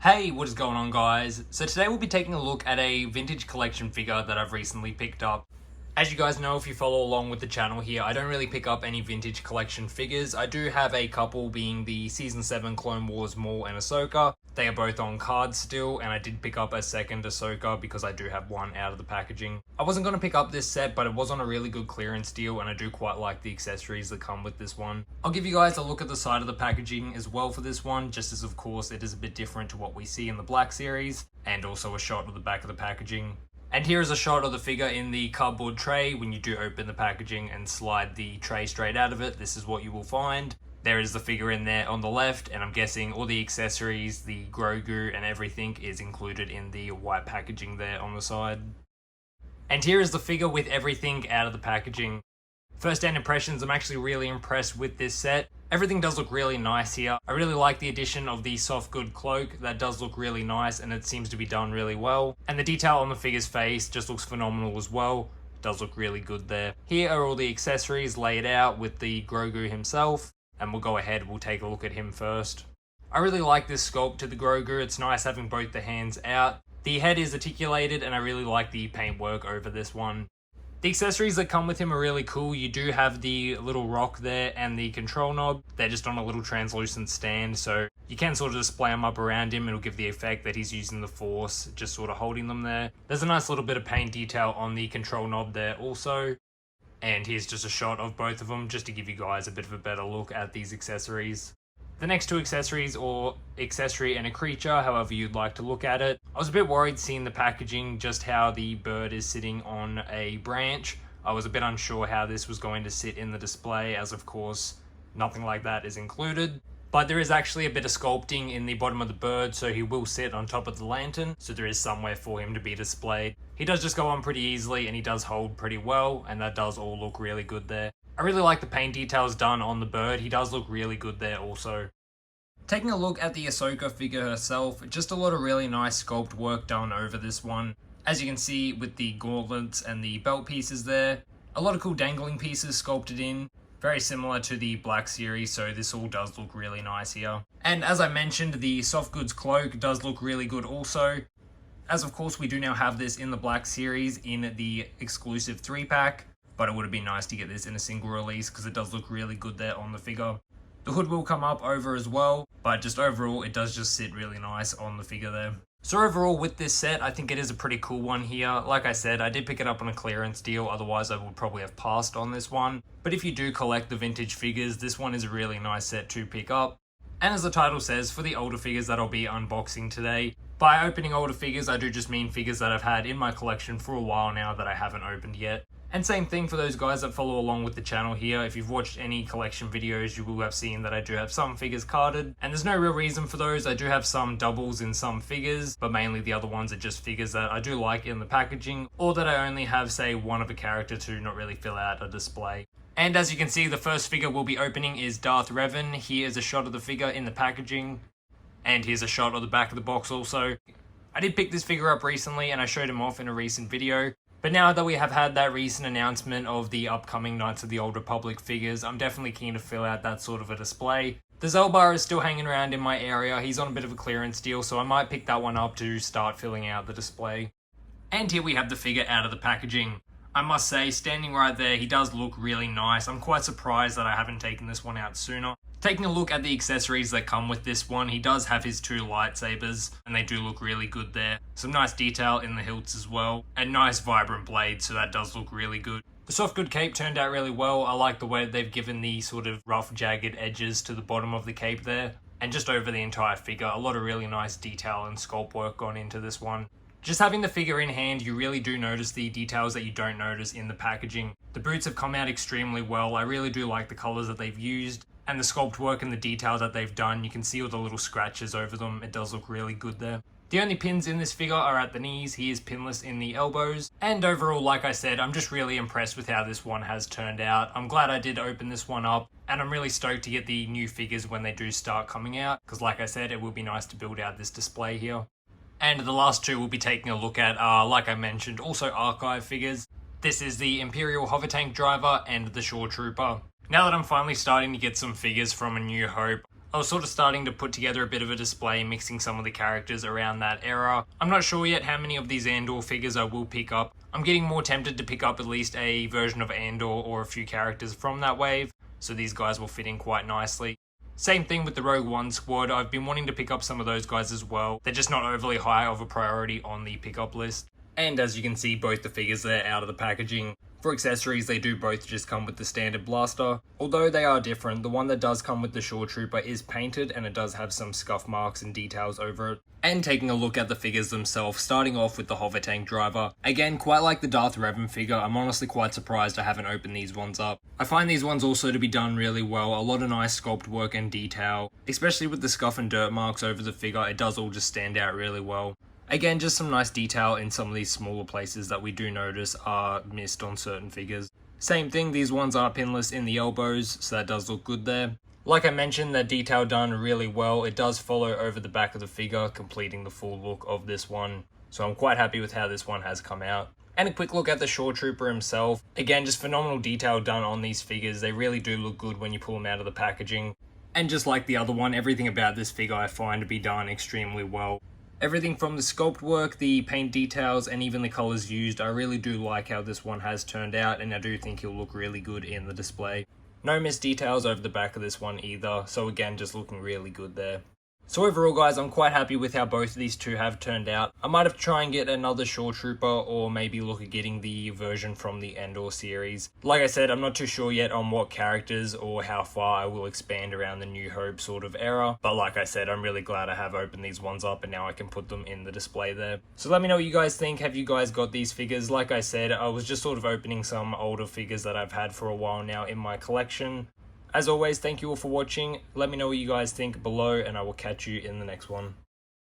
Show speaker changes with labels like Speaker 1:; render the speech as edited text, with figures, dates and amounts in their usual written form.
Speaker 1: Hey, what is going on, guys? So today we'll be taking a look at a vintage collection figure that I've recently picked up. As you guys know, if you follow along with the channel here, I don't really pick up any vintage collection figures. I do have a couple, being the Season 7 Clone Wars Maul and Ahsoka. They are both on cards still, and I did pick up a second Ahsoka because I do have one out of the packaging. I wasn't going to pick up this set, but it was on a really good clearance deal, and I do quite like the accessories that come with this one. I'll give you guys a look at the side of the packaging as well for this one, just as of course it is a bit different to what we see in the Black Series, and also a shot of the back of the packaging. And here is a shot of the figure in the cardboard tray. When you do open the packaging and slide the tray straight out of it, this is what you will find. There is the figure in there on the left, and I'm guessing all the accessories, the Grogu and everything is included in the white packaging there on the side. And here is the figure with everything out of the packaging. First hand impressions, I'm actually really impressed with this set. Everything does look really nice here. I really like the addition of the soft good cloak. That does look really nice, and it seems to be done really well. And the detail on the figure's face just looks phenomenal as well. It does look really good there. Here are all the accessories laid out with the Grogu himself, and we'll go ahead, we'll take a look at him first. I really like this sculpt to the Grogu. It's nice having both the hands out. The head is articulated, and I really like the paintwork over this one. The accessories that come with him are really cool. You do have the little rock there and the control knob. They're just on a little translucent stand, so you can sort of display them up around him. It'll give the effect that he's using the Force, just sort of holding them there. There's a nice little bit of paint detail on the control knob there also. And here's just a shot of both of them, just to give you guys a bit of a better look at these accessories. The next two accessories, or accessory and a creature, however you'd like to look at it. I was a bit worried seeing the packaging, just how the bird is sitting on a branch. I was a bit unsure how this was going to sit in the display, as of course nothing like that is included. But there is actually a bit of sculpting in the bottom of the bird, so he will sit on top of the lantern, so there is somewhere for him to be displayed. He does just go on pretty easily, and he does hold pretty well, and that does all look really good there. I really like the paint details done on the bird. He does look really good there also. Taking a look at the Ahsoka figure herself, just a lot of really nice sculpt work done over this one. As you can see with the gauntlets and the belt pieces there, a lot of cool dangling pieces sculpted in. Very similar to the Black Series, so this all does look really nice here. And as I mentioned, the soft goods cloak does look really good also. As of course we do now have this in the Black Series in the exclusive 3-pack. But it would have been nice to get this in a single release because it does look really good there on the figure. The hood will come up over as well, but just overall it does just sit really nice on the figure there. So overall with this set, I think it is a pretty cool one here. Like I said, I did pick it up on a clearance deal, otherwise I would probably have passed on this one. But if you do collect the vintage figures, this one is a really nice set to pick up. And as the title says, for the older figures that I'll be unboxing today, by opening older figures, I do just mean figures that I've had in my collection for a while now that I haven't opened yet. And same thing for those guys that follow along with the channel here. If you've watched any collection videos, you will have seen that I do have some figures carded. And there's no real reason for those. I do have some doubles in some figures, but mainly the other ones are just figures that I do like in the packaging, or that I only have, say, one of a character to not really fill out a display. And as you can see, the first figure we'll be opening is Darth Revan. Here is a shot of the figure in the packaging. And here's a shot of the back of the box also. I did pick this figure up recently and I showed him off in a recent video. But now that we have had that recent announcement of the upcoming Knights of the Old Republic figures, I'm definitely keen to fill out that sort of a display. The Zelbar is still hanging around in my area. He's on a bit of a clearance deal, so I might pick that one up to start filling out the display. And here we have the figure out of the packaging. I must say, standing right there, he does look really nice. I'm quite surprised that I haven't taken this one out sooner. Taking a look at the accessories that come with this one, he does have his two lightsabers, and they do look really good there. Some nice detail in the hilts as well, and nice vibrant blades, so that does look really good. The soft good cape turned out really well. I like the way they've given the sort of rough, jagged edges to the bottom of the cape there, and just over the entire figure. A lot of really nice detail and sculpt work gone into this one. Just having the figure in hand, you really do notice the details that you don't notice in the packaging. The boots have come out extremely well. I really do like the colors that they've used. And the sculpt work and the detail that they've done, you can see all the little scratches over them. It does look really good there. The only pins in this figure are at the knees. He is pinless in the elbows. And overall, like I said, I'm just really impressed with how this one has turned out. I'm glad I did open this one up, and I'm really stoked to get the new figures when they do start coming out, because like I said, it will be nice to build out this display here. And the last two we'll be taking a look at are, like I mentioned, also archive figures. This is the Imperial Hover Tank Driver and the Shore Trooper. Now that I'm finally starting to get some figures from A New Hope, I was sort of starting to put together a bit of a display, mixing some of the characters around that era. I'm not sure yet how many of these Andor figures I will pick up. I'm getting more tempted to pick up at least a version of Andor or a few characters from that wave, so these guys will fit in quite nicely. Same thing with the Rogue One squad. I've been wanting to pick up some of those guys as well. They're just not overly high of a priority on the pickup list. And as you can see, both the figures there out of the packaging. For accessories, they do both just come with the standard blaster. Although they are different, the one that does come with the Shore Trooper is painted and it does have some scuff marks and details over it. And taking a look at the figures themselves, starting off with the hover tank driver. Again, quite like the Darth Revan figure, I'm honestly quite surprised I haven't opened these ones up. I find these ones also to be done really well, a lot of nice sculpt work and detail. Especially with the scuff and dirt marks over the figure, it does all just stand out really well. Again, just some nice detail in some of these smaller places that we do notice are missed on certain figures. Same thing, these ones are pinless in the elbows, so that does look good there. Like I mentioned, that detail done really well. It does follow over the back of the figure, completing the full look of this one. So I'm quite happy with how this one has come out. And a quick look at the Shore Trooper himself. Again, just phenomenal detail done on these figures. They really do look good when you pull them out of the packaging. And just like the other one, everything about this figure I find to be done extremely well. Everything from the sculpt work, the paint details, and even the colors used, I really do like how this one has turned out, and I do think he'll look really good in the display. No missed details over the back of this one either, so again, just looking really good there. So overall guys, I'm quite happy with how both of these two have turned out. I might have to try and get another Shore Trooper or maybe look at getting the version from the Andor series. Like I said, I'm not too sure yet on what characters or how far I will expand around the New Hope sort of era. But like I said, I'm really glad I have opened these ones up and now I can put them in the display there. So let me know what you guys think. Have you guys got these figures? Like I said, I was just sort of opening some older figures that I've had for a while now in my collection. As always, thank you all for watching. Let me know what you guys think below and I will catch you in the next one.